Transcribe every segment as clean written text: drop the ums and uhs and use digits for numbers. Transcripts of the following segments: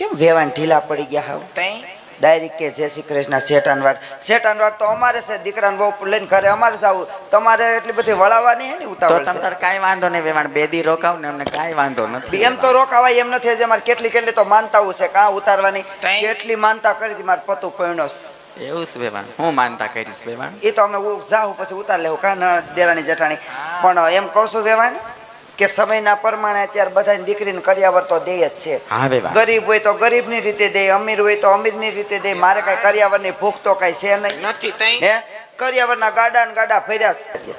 કેમ વેવાણ ઢીલા પડી ગયા હાવ તઈ ડાયરેક્ટ કે જય શ્રી કૃષ્ણ શેઠાનવાડ તો અમારે છે દીકરાને બહુ લઈને ઘરે અમારે જવું તમારે એટલી બધી વળાવવાની હે ને તો ઉતાવળ તમ તાર કાંઈ વાંધો નહીં વેવાણ બે દી રોકાવ ને અમને કાંઈ વાંધો નથી છે એમ તો રોકાવાય એમ નથી હજી અમારે કેટલી તો માનતાઓ છે કાં ઉતારવાની તઈ? કેટલી માનતા કરી હતી મારે પતું પૈણો એવું છે વેવાણ હું માનતા કરીશ વેવાણ એ તો અમે જાઉં પછી ઉતાર લેવું કાં દેરાણી જેઠાણી પણ એમ કહું છું વેવાણ કે સમયના પ્રમાણે અત્યારે બધાની દીકરીને કર્યાવર તો દે જ છે હા વેવાણ ગરીબ હોય તો ગરીબની રીતે દે અમીર હોય તો અમીરની રીતે દે મારે કઈ કર્યાવરની ભૂખ તો કઈ છે નહીં નથી તઈ હે કર્યાવરના ગાડા ને ગાડા ફર્યા છે.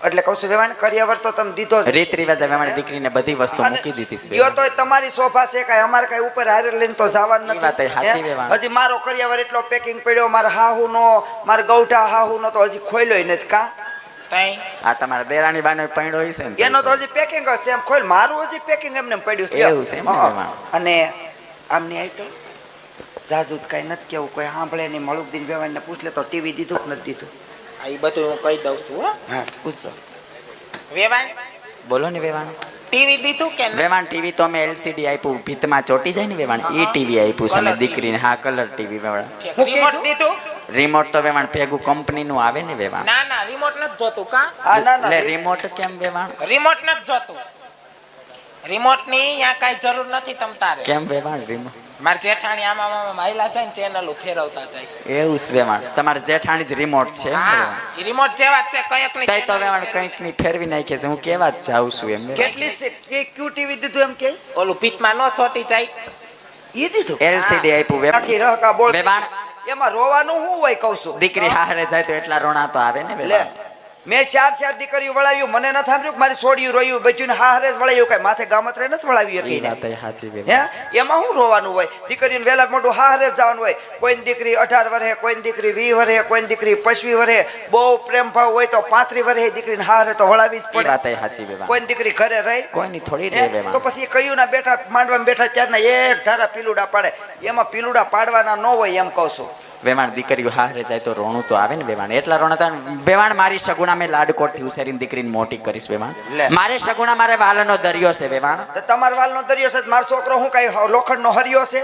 એટલે કહું છું વેવાણ કર્યાવર તો તમે દીધો જ રીત રિવાજ વેવાણ દીકરીને બધી વસ્તુ મૂકી દીધી છે ગયો તોય તમારી શોભા છે કઈ અમારે કઈ ઉપર હારે લઈને તો જવાનું ઈ વાત એ સાચી નથી વેવાણ. હે? હજી મારો કર્યાવર એટલો પેકિંગ પડ્યો મારા હાહુ નો મારા ગૌઠા હાહુ નો તો હજી ખોલ્યો નથી કા તઈ આ તમારા દેરાણી બાનો પૈણો હોય છે ને એનો તો હજી પેકિંગ જ છે એમ ખોલ મારું હજી પેકિંગ એમને એમ પડ્યું છે એવું છે એમ ને હા. વેવાણ. અને આમની આઈટમ જાજુ કઈ નથી કેવું કોઈ સાંભળે નહીં મળુક દિન વેવાણ ને પૂછ લે તો ટીવી દીધું કે નથી દીધું આ ઈ બધું હું કહી દઉં છું હો હા પૂછજો વેવાણ બોલો ને વેવાણ ટીવી દીધું કે નહીં? વેવાણ ટીવી તો અમે LCD આપ્યું ભીતમાં ચોટી જાય ને વેવાણ એ ટીવી આપ્યું છે અમે Colour દીકરીને હા કલર ટીવી વેવાણ ઠીક. હું રિમોટ કીધું? દીધું રિમોટ તો વેવાણ ભેગું કંપનીનું આવે ને વેવાણ ના ના રિમોટ નથી જોતું કા હા ના એટલે ના રિમોટ કેમ વેવાણ રિમોટ નથી જોતું રિમોટ ની અહીંયા કાંઈ જરૂર નથી તમ તારે કેમ વેવાણ રિમોટ માર જેઠાણી આમાં આમાં માયલા જાય ને ચેનલો ફેરવતા જાય એવું છે વેવાણ તમારે જેઠાણી જ રિમોટ છે એમ ને હા વેવાણ? ઈ રિમોટ જેવા જ છે કયક ની તઈ તો વેવાણ કંઈક ની ફેરવી નાખે છે હું કેવા જ જાઉં છું એમ વેવાણ. કેટલી છે ક્યુ ટીવી દીધું એમ કહીશ ઓલું પીઠમાં નો છોટી જાય એ દીધું LCD આપ્યું વેવાણ. આખી રહકા બોલ વેવાણ. એમાં રોવાનું શું હોય કહું છું દીકરી હારે જાય તો એટલા રોણા તો આવે ને લે વેવાણ. મેં ચાર દીકરીઓ વળાવ્યું મને ન સાંભળ્યું કે મારી છોડ્યું રોયું બચ્યું હારે જ વળાવ્યું કઈ માથે ગામત્રે નથી વળાવ્યું ઈ કઈ વાત એ સાચી હે વેવાણ. એમાં શું રોવાનું હોય દીકરીને વહેલા મોટું હારે જ જવાનું હોય કોઈની દીકરી 18 વર્ષે કોઈની દીકરી 20 વર્ષે કોઈની દીકરી 25 વર્ષે બહુ પ્રેમ ભાવ હોય તો 35 વર્ષે દીકરીને હારે તો વળાવી જ ઈ પડે વાત એ સાચી વેવાણ. કોઈની દીકરી ઘરે રહી કોઈની થોડી હે? રે વેવાણ. તો પછી કયું ના બેઠા માંડવામાં બેઠા ત્યારના એક ધારા પીલુડા પાડે એમાં પીલુડા પાડવાના ન હોય એમ કહું છું વેવાણ દીકરીઓ હારે જાય તો રોણું તો આવે ને વેવાણ એટલા રોણા તા વેવાણ મારી સગુણા મેં લાડકોટથી ઉછેરીને દીકરીને મોટી કરીશ વેવાણ. લે. મારે સગુણા મારે વાલનો દરિયો છે વેવાણ. તો તમાર વાલનો દરિયો છે મારો છોકરો હું કઈ લોખંડનો હરિયો છે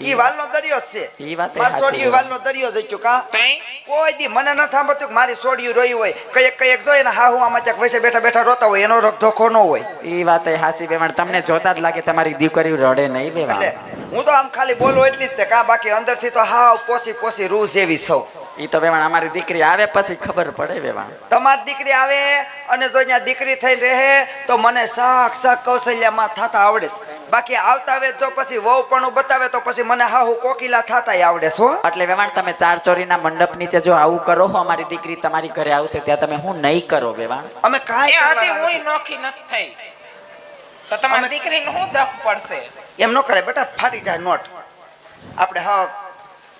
ઈ વાલનો દરિયો જ છે ઈ વાત એ માર સાચી છોડીયું વાલનો દરિયો જ કા તઈ કોઈ દી મને ન સાંભળતું કે મારી છોડીયું રોઈ હોય કઈક જોઈએ ને હા હું આમાં ચાક વૈસે બેઠા બેઠા રોતા હોય એનો રખ ધોખો ન હોય ઈ વાત એ સાચી વેવાણ. તમને જોતા જ લાગે તમારી દીકરીઓ રડે નહીં વેવાણ. એટલે હું તો આમ ખાલી બોલું એટલી જ તે કા બાકી અંદરથી તો હાવ પોસી રૂ જેવી સૌ ઈ તો વેવાણ અમારી દીકરી આવે પછી ખબર પડે વેવાણ. તમારી દીકરી આવે અને જો અહીંયા દીકરી થઈને રહે તો મને શાક કૌશલ્યમાં થતા આવડે છે. બાકી આવતા આવે જો પછી વહુ પણ બતાવે તો પછી મને હાહુ કોકિલા થતાય આવડે છો એટલે વેવાણ તમે ચાર ચોરીના મંડપ નીચે જો આવું કરો હો અમારી દીકરી તમારી ઘરે આવશે ત્યાં તમે હું નહીં કરો વેવાણ. અમે કાંઈ એ હજી કરવાના હું નોખી નથી થઈ તો તમારી દીકરીને શું દખ પડશે એમ ન કરે બેટા ફાટી જાય નોટ આપણે હા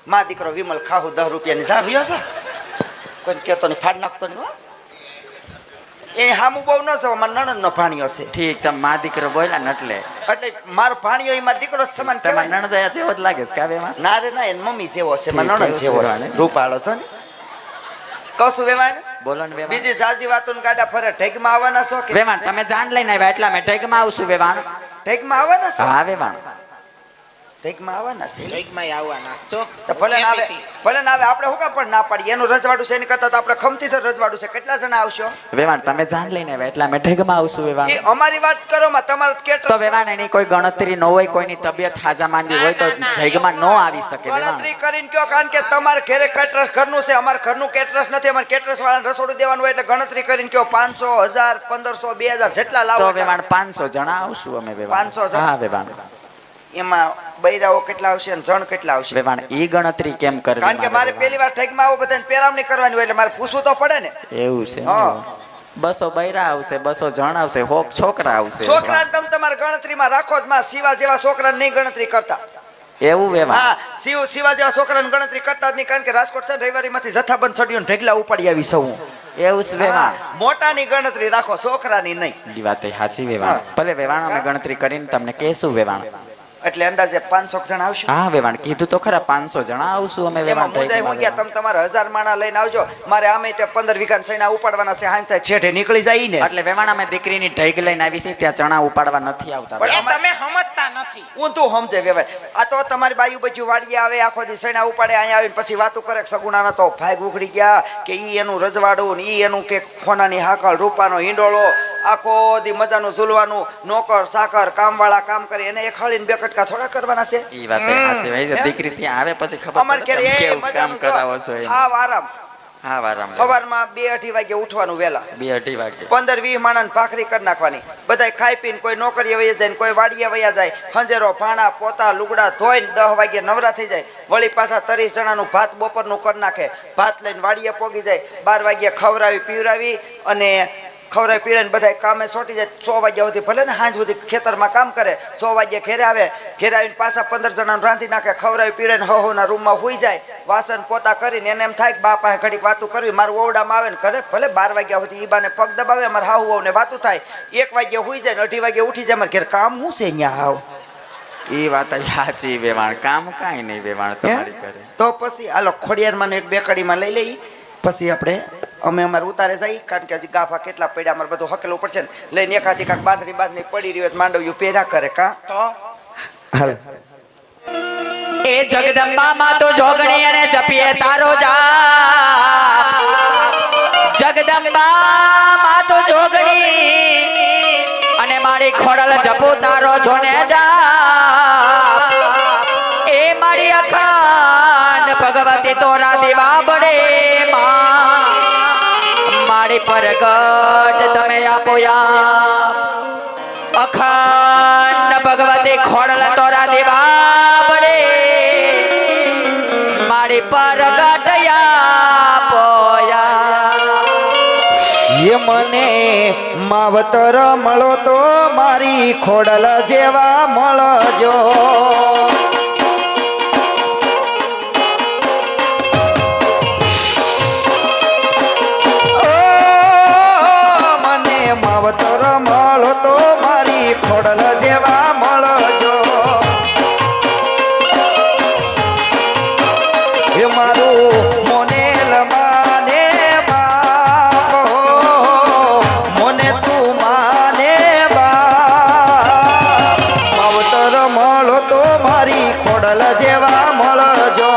માં દીકરો વિમલ ખાહુ 10 રૂપિયાની જાવ્યો છે કોઈ કેતો નહીં ફાડ નાખતો નહીં હો એ હામું બહુ ન જવો મારા નણંદનો ભાણિયો છે ઠીક તમે મા દીકરો બોલ્યા ને એટલે એટલે મારો ભાણિયો એ મારો દીકરો જ સમાન તમારા કહેવાય. નણદયા જેવો જ લાગે છે કા વેવાણ. ના રે ના એની મમ્મી જેવો છે મારો ઠીક, નણંદ જેવો એવું છે છે ને. રૂપાળો છે ને કશું વેવાણ બોલો ને વેવાણ. બીજી સાજી વાતો ગાડા ફરે ઢેગમાં આવવાના છો કે વેવાણ તમે જાન લઈને આવ્યા એટલા મેં ઢેગમાં આવશું વેવાણ. ઢેગમાં આવવાના છો હા વેવાણ. ઢેગમાં આવવાના છે ઢેકમાં આવવાના છો તો ભલે ના આવે ભલે ના આવે આપણે શું કામ પણ ના પાડીએ એનું રજવાડું છે એની કરતા તો આપણે ખમતી તો રજવાડું છે કેટલા જણા આવશો વેવાણ તમે જાન લઈને આવ્યા એટલા મેં ઢેગમાં આવશું વેવાણ. એ અમારી વાત કરો માં તમારે કેટ તો વેવાણ એની કોઈ ગણતરી ન હોય કોઈની તબિયત હાજા માંદી હોય તો ઢેગમાં ન આવી શકે વેવાણ. ગણતરી કરીને કયો કારણ કે તમારે ઘરે કેટરસ ઘરનું છે અમારે ઘરનું કેટરસ નથી અમારે કેટરસ વાળાને રસોડું દેવાનું હોય એટલે ગણતરી કરીને કયો 500 1000 1500 2000 જેટલા લાવો તો વેવાણ 500 જણા આવશું અમે વેવાણ. 500 જણા? હા વેવાણ. એમાં બૈરાઓ કેટલા આવશે અને જણ કેટલા આવશે વેવાણ ઈ ગણતરી કેમ કરવી કારણ કે મારે પહેલી વાર ઠેકમાં આવો બધાને પેરામણી કરવાની હોય એટલે મારે પૂછવું તો પડે ને એવું છે હા. 200 બૈરા આવશે 200 જણ આવશે હોપ છોકરા આવશે છોકરાને તમે તમારી ગણતરીમાં રાખો જ માં શિવા જેવા છોકરાને નહીં ગણતરી કરતા એવું વેવાણ. હા શિવા જેવા છોકરાની ગણતરી કરતા જ નહીં કારણ કે રાજકોટ છે રવિવારીમાંથી જથ્થાબંધ ચડ્યું ઢગલા ઉપાડી આવી સૌ એવું છે વેવાણ. મોટાની ગણતરી રાખો છોકરાની નહીં ઈ વાત એ સાચી વેવાણ. ભલે વેવાણ અમે ગણતરી કરીને તમને કહેશું વેવાણ. એટલે અંદાજે 500 જણ આવશે હા વેવાણ કીધું તો ખરા 500 જણા આવશું અમે વેવાણ. એમાં મુજાય હું ગયા તમે તમારા 1000 માણા લઈને આવજો મારે આમે તે 15 વીઘા સૈના ઉપાડવાના છે હાંજ થાય છેઠે નીકળી જાય ને એટલે વેવાણ અમે દીકરીની ઢેગ લઈને આવી છે ત્યાં ચણા ઉપાડવા નથી આવતા પણ એ તમે સમજતા સમજતા નથી. ઊંધું સમજે વેવાય. આ તો તમારી બાયુ બજુ વાડીએ આવે આખો દી સૈણા ઉપાડે અહીંયા આવીને પછી વાતો કરે સગુણાના તો ભાગ ઉખડી ગયા કે ઈ એનું રજવાડું ને ઈ એનું કે ખોનાની હાકળ રૂપાનો હિંડોળો આખો દી મજાનું ઝૂલવાનું નોકર સાકર કામવાળા કામ કરે એને એક હળીને બે કટકા થોડા કરવાના છે. ઈ વાત એ સાચી ભાઈ દીકરી ત્યાં આવે પછી ખબર અમાર પડે ઘરે તમે એ કેવું કામ મજાનું કરાવો છો એમ. હા આરામ હા વારામ સવારમાં 2-2:30 વાગે ઉઠવાનું વહેલા 2-2:30 વાગે 15-20 માણસ ભાખરી કરી નાખવાની બધાય ખાઈ પીને કોઈ નોકરીએ વયા જાય ને કોઈ વાડીએ વયા જાય ખંજેરો ભાણા પોતા લુગડા ધોઈને 10 વાગે નવરા થઈ જાય વળી પાછા 30 જણાનું ભાત બપોરનું કરી નાખે ભાત લઈને વાડીએ પોગી જાય 12 વાગે ખવરાવી પીવરાવી અને ખવરાવી પીરાઈને બધા કામે સોટી જાય 6 વાગ્યા સુધી ભલે ને સાંજ સુધી ખેતરમાં કામ કરે 6 વાગ્યે ઘેરે આવે ઘેરે આવીને પાછા 15 જણાનું રાંધી નાખે ખવરાવી પીરાઈને હોના રૂમમાં હુઈ જાય વાસણ પોતા કરીને એને એમ થાય કે બા પાસે ઘડીક વાતું કરવી મારું ઓરડામાં આવે ને ઘરે ભલે 12 વાગ્યા સુધી ઈ બાને પગ દબાવે અમારે હાવ ને વાતું થાય 1 વાગ્યે હુઈ જાય ને 2:30 વાગ્યે ઉઠી જાય અમારે ઘેર કામ શું છે અહીંયા હાવ ઈ વાત સાચી વેવાણ કામ કાંઈ નહીં વેવાણ તમારી કરે તો પછી હાલો ખોડિયારમાં એક બેકડીમાં લઈ લઈ પછી આપણે અમે અમારે ઉતારે જઈ કારણ કે હજી ગાફા કેટલા પડ્યા અમારે બધું હકેલું પડશે ને લઈને એકાદી કાંક બાંધણી પડી રહ્યો માંડવ્યું પહેર્યા કરે કા તો હાલ એ જગદંબા માં તો જોગણી અને જપીએ તારો જાપ જગદંબા માં તો જોગણી અને મારી ખોડલ જપો તારો જોને જાપ એ મારી અખંડ ભગવતી તોરા દેવા બડે મારી પરગટ તમે આપો અખંડ ભગવતી ખોડલ તોરા દેવા બડે મારી પરગટ આપો એ મને માવતર મળો તો મારી ખોડલ જેવા મળજો માવતર મળો તો મારી ખોડલ જેવા મળજો એ મારું મોનેલ માને બાપ મોને તું માને બાપ માવતર મળો તો મારી ખોડલ જેવા મળજો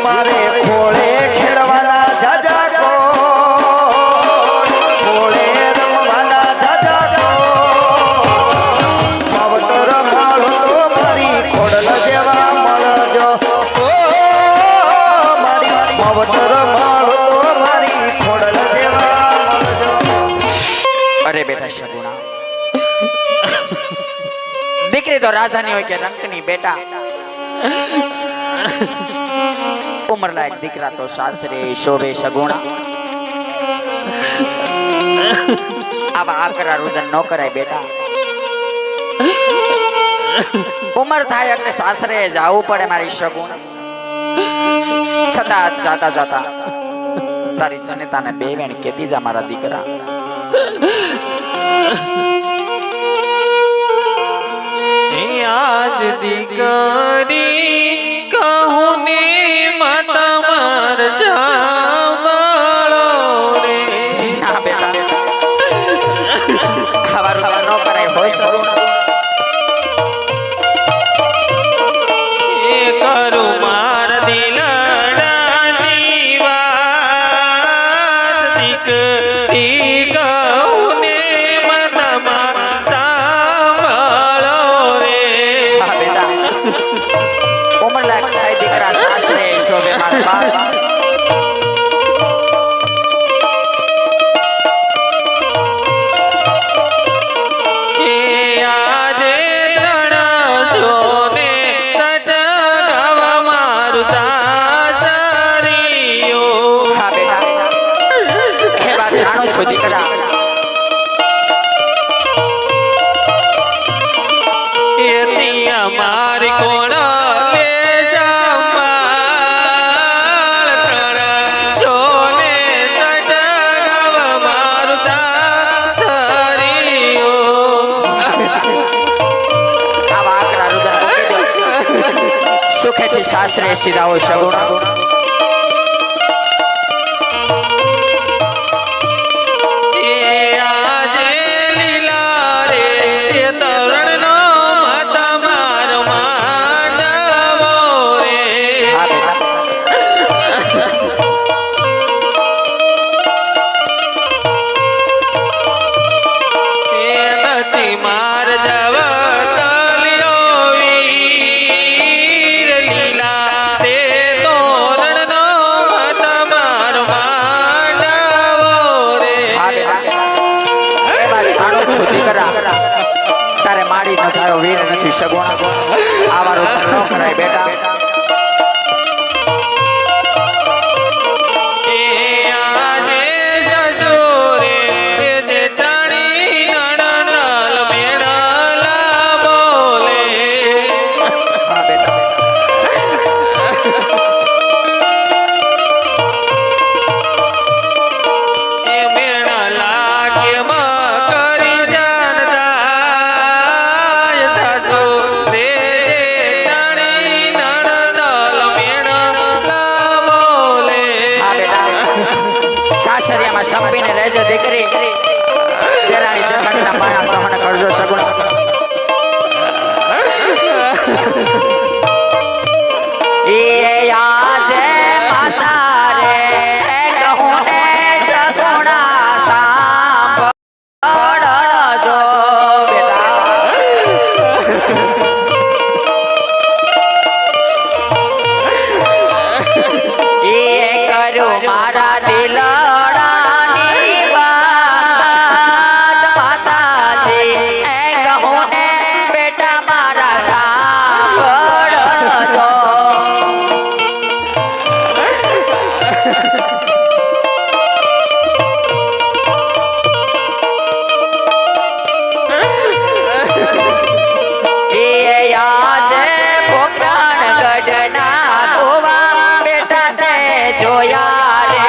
મારે ખોળે ખેડવાના જાજા કો ખોળે રમવાના જાજા કો માવતર મળો તો મારી ખોડલ જેવા મળજો ઓ મારી માવતર મળો તો મારી ખોડલ જેવા મળજો અરે બેટા શગુણા દીકરી તો રાજાની હોય કે રંકની બેટા ઉમરલાયક દીકરા તો સાસરે શોભે સગુણા આવા આકરા રુદન ન કરાય બેટા ઉમર થાય એટલે સાસરે જવું પડે મારી સગુણા છતાં જાતા જાતા તારી જનેતાને બે વેણ કેતી જા મારા દીકરા આજ દીકરી કહું ને મતમર સાંભળો રે ના બેટા ખાવા ન કરાય હોય સગુણા એ કરું માર દિલડાની વાત દીકરી કહું ને મતમર સાંભળો રે હા બેટા ઉમરલાયક થાય દીકરા સાસરે શોભે મારા બાપ મારી કોણ સાસરે સીધા હોય સગુણ આજે લીલા રે એ તરણનો તમાર માંડવો રે હા બેટા એ નથી માર જવતલિયો વીર લીલા રે તોરણનો તમાર માંડવો રે હા બેટા એ વાત જાણો છું દીકરા તારે માડી નો તારો વીર નથી સગુણ આવારો ન કરાય બેટા એ આજે સસુરે એ જે તણી નણનલ મેણલા બોલે હા બેટા એ મેણલા કેમ કરી જાણતા સાસુ રે તણી નણનલ મેણલા બોલે હા બેટા સાસરિયામાં સંપીને રહેજે દીકરી દેરાણી જેઠાણીના માયા સહન કરજો સગુણ એ આજે માતા રે કહું ને સગુણા સાંભળજો બેટા એ કરું મારા દિલડાની વાત માતાજી એ કહું ને બેટા મારા સાંભળજો એ આજે પોખરણ ગઢના તોવા બેટા તે જોયા રે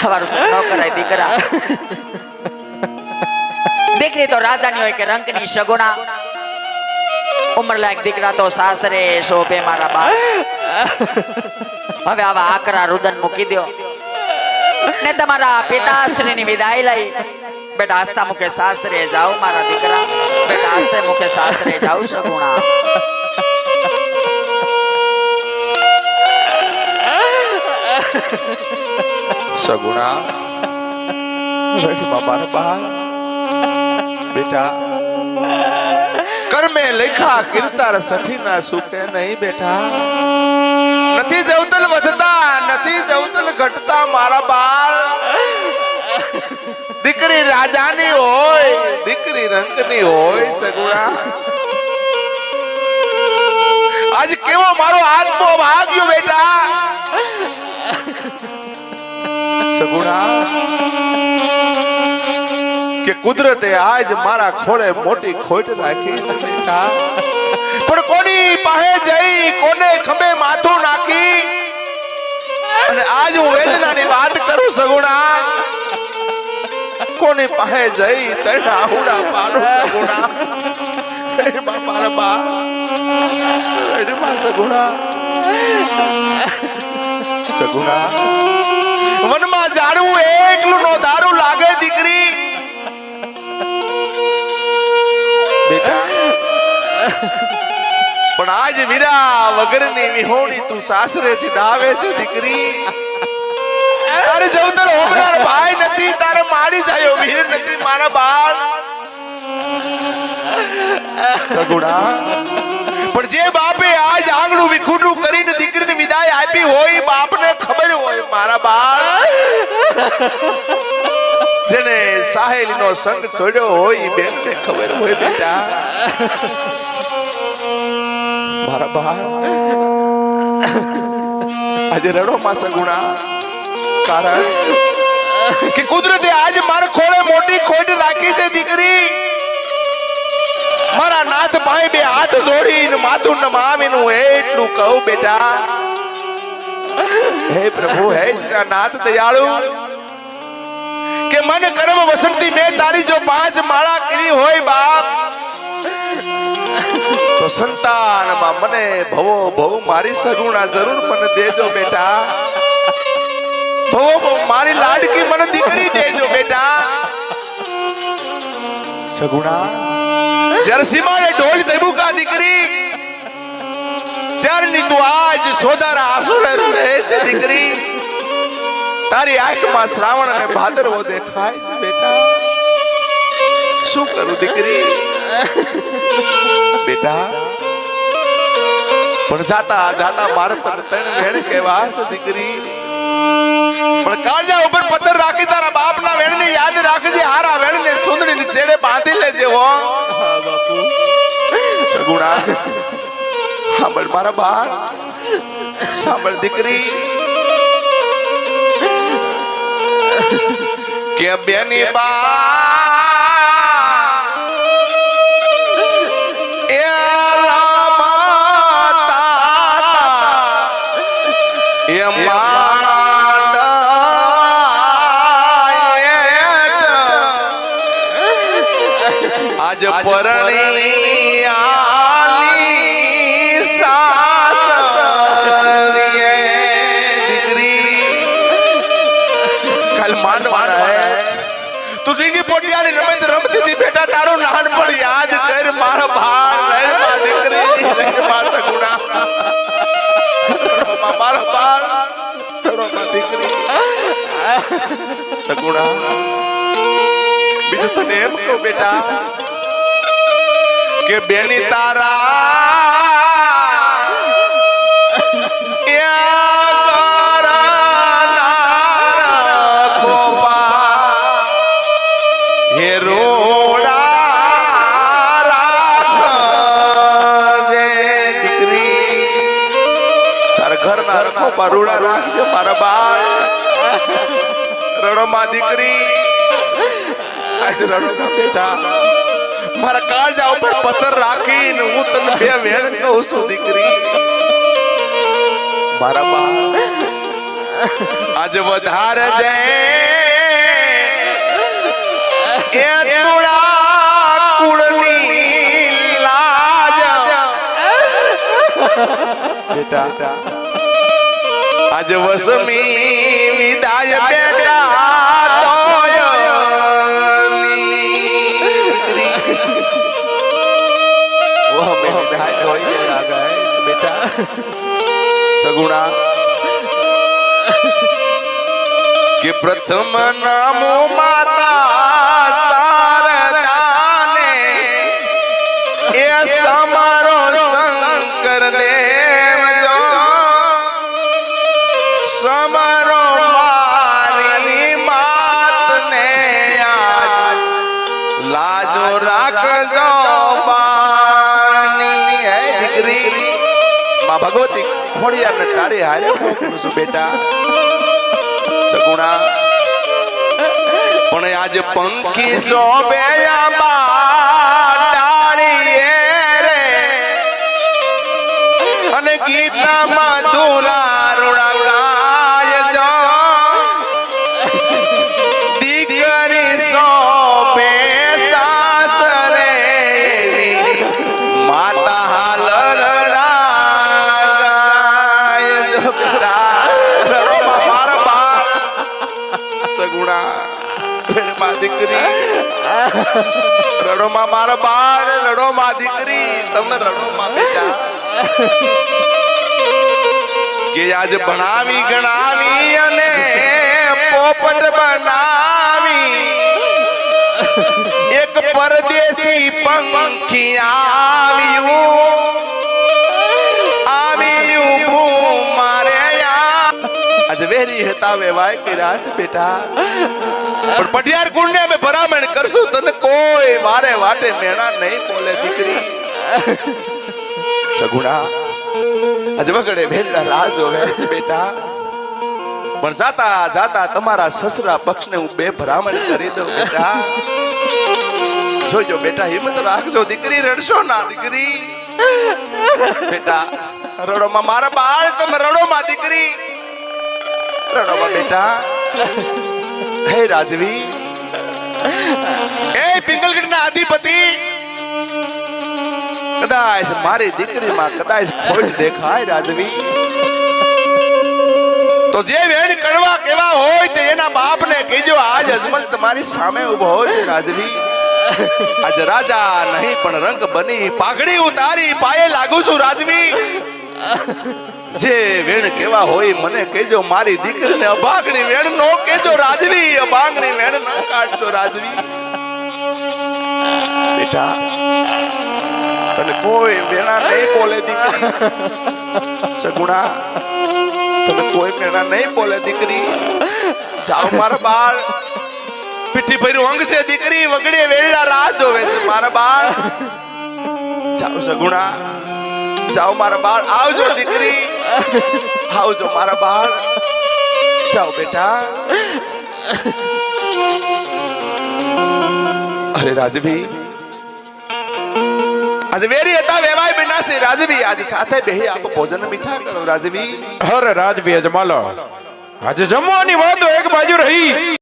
આવારું ન કરાય દીકરા. દીકરી તો રાજાની હોય કે રંકની સગુણા. ઉંમરલાયક દીકરા તો સાસરે શોભે મારા બાપ. હવે આવા આકરા રુદન મૂકી દો ને તમારા પિતાશ્રીની વિદાય લઈ બેટા આસ્તા મુખે સાસરે જાઓ મારા દીકરા. બેટા આસ્તે મુખે સાસરે જાઓ સગુણા. સગુણા બાબા બાળ બેટા કર્મે લેખા કીર્તાર સઠી ના સુકે નહીં બેટા. નથી જવતલ વધતા નથી જવતલ ઘટતા મારા બાળ. દીકરી રાજાની હોય દીકરી રંગની હોય સગુણા. આજ કેવો મારો આત્મો ભાગ્યો બેટા. સગુણા કે કુદરતે આજ મારા ખોળે મોટી ખોટ રાખી છે બેટા. પણ કોની પાસે જઈ કોને ખંભે માથું નાખી અને આજ હું વેદનાની વાત કરું સગુણા. કોની પાસે જઈ તણા આહુડા પાડું સગુણા. એમાં મારા બા એમાં સગુણા સગુણા વનમાં જાણવું એકલું નો દારૂ લાગે દીકરી. બેટા પણ આજ વીરા વગરની વિહોણી તું સાસરે સીધાવે છે દીકરી. તારે જવતર હોમનાર ભાઈ નથી તારે માડી જાયો વીર નથી મારા બાળ. સગુણા પણ જે બાપે આજ આંગણું વિખૂટું કરીને દીકરીની વિદાય આપી હોય બાપને ખબર હોય મારા બાળ. જેને સાહેલીનો સંગ છોડ્યો હોય બેનને ખબર હોય બેટા. મારા બાળ આજે રડો માં સગુણા. કારણ કે કુદરતે આજ મારા ખોળે મોટી ખોટ રાખી છે દીકરી. મારા નાથ પાસે બે હાથ જોડીને માથું નમાવીનું એટલું કહું બેટા. હે પ્રભુ હે જીના નાથ દયાળુ કે મન કર્મ વસંતી મેં તારી જો 5 માળા કરી હોય બાપ તો સંતાનમાં મને ભવો ભવ મારી સગુણા જરૂર મને દેજો બેટા. ભવો ભવ મારી લાડકી મને દીકરી દેજો બેટા. સગુણા જ્યારે સીમાડે ઢોલ દેબુકા દીકરી ત્યારની તું આજ સોદારા આસુરે રહે છે દીકરી. તારી આંખમાં શ્રાવણ અને ભાદરવો દેખાય છે બેટા. શું કરું દીકરી બેટા. પણ જાતા જાતા મારે તને 3 વેણ કહેવા છે દીકરી. પણ કાળજા ઉપર પથ્થર રાખી તારા બાપના વેણને યાદ રાખજે. હારા વેણને સુંદરીની છેડે બાંધી લેજે હો સગુણા. સાંભળ મારા બાળ સાંભળ દીકરી કે બેની બા એ રામતા એ આજ પરણી આલી સાસરીએ દીકરી. કાલ માંડવાના હે તું દીકી પોટિયાની રમત રમતી હતી બેટા. તારું નાનપણ યાદ કર મારા ભાઈ રે મા દીકરી રે મા સગુણા. મારા બાળ મા દીકરી સગુણા. બીજું તને એમ કહું બેટા કે બેની રૂડા રાખજે મારા બાળ. રડો માં દીકરી આજે રડો માં બેટા. મારા કાળજા ઉપર પથ્થર રાખીને હું તને 2 વેણ કહું છું દીકરી મારા બાળ. આજ વધારે જાય એ તુળા કુળની લાજ બેટા આજ વસમી વિદાય બેટા તોય દીકરી वो हमें विदाई होई आ गए बेटा सगुणा કે પ્રથમ નામો માતા શારદાને એ સમારો શંકર દેવ જો સમારો મારી માતને આજ લાજો રાખજો બાની હે દીકરી માં ભગવતી ખોડિયારને તારી હારે મોકલું છું બેટા સગુણા પણ આજ પંખી સોબેયા ડાળી રે અને ગીતામાં ધુરા રૂડા ગાય જો દીકરી સોબે સાસરે માતા હાલ ગાય જો બેટા રડોમાં મારા બા સગુણા માં દીકરી રડો માં મારા બાળ રડો માં દીકરી તમે રડો માં બેટા કે આજ ભણાવી ગણાવી અને પોપટ બનાવી એક પરદેશી પંખી આવ્યું મારે આજ વેરી હતા વેવાય કર્યા છે બેટા પણ પઢિયાર કુંડને અમે ભરામણ કરશું તને કોઈ વારે વાટે મેણા નહીં બોલે દીકરી સગુણા આજ વગડે વેલા રાહ જોવે છે બેટા પણ જાતા જાતા તમારા સસરા પક્ષને હું બે ભરામણ કરી દઉં બેટા જોજો બેટા હિંમત રાખજો દીકરી રડશો ના દીકરી બેટા રડો માં મારા બાળ તમે રડો માં દીકરી રડો માં બેટા હે રાજવી એ પિંગલગઢના અધિપતિ કદાચ મારી દીકરીમાં કદાચ ખોટ દેખાય રાજવી તો જે વેણ કડવા કેવા હોય તે એના બાપને કહેજો આજ અજમલ તમારી સામે ઊભો હોય છે રાજવી આજ રાજા નહીં પણ રંગ બની પાઘડી ઉતારી પાયે લાગુ છું રાજવી જે વેણ કેવા હોય મને કહેજો મારી દીકરીને અભાગણી વેણ નો કહેજો રાજવી અભાગણી વેણ ન કાઢજો રાજવી બેટા તને કોઈ વેણા નહીં બોલે દીકરી સગુણા તને કોઈ વેણા નહીં બોલે દીકરી જાઓ મારા બાળ પીઠી ભર્યું અંગ છે દીકરી વગડે વેળા રાહ જોવે છે મારા બાળ જાઓ સગુણા જાઓ મારા બાળ આવજો દીકરી આવજો મારા બાળ જાઓ બેટા અરે રાજવી આજે વેરી હતા વેવાય વિનાશી રાજવી આજે સાથે બેહી આપ ભોજન મીઠા કરો રાજવી અરે રાજવી અજમાલો આજે જમવાની વાતો એક બાજુ રહી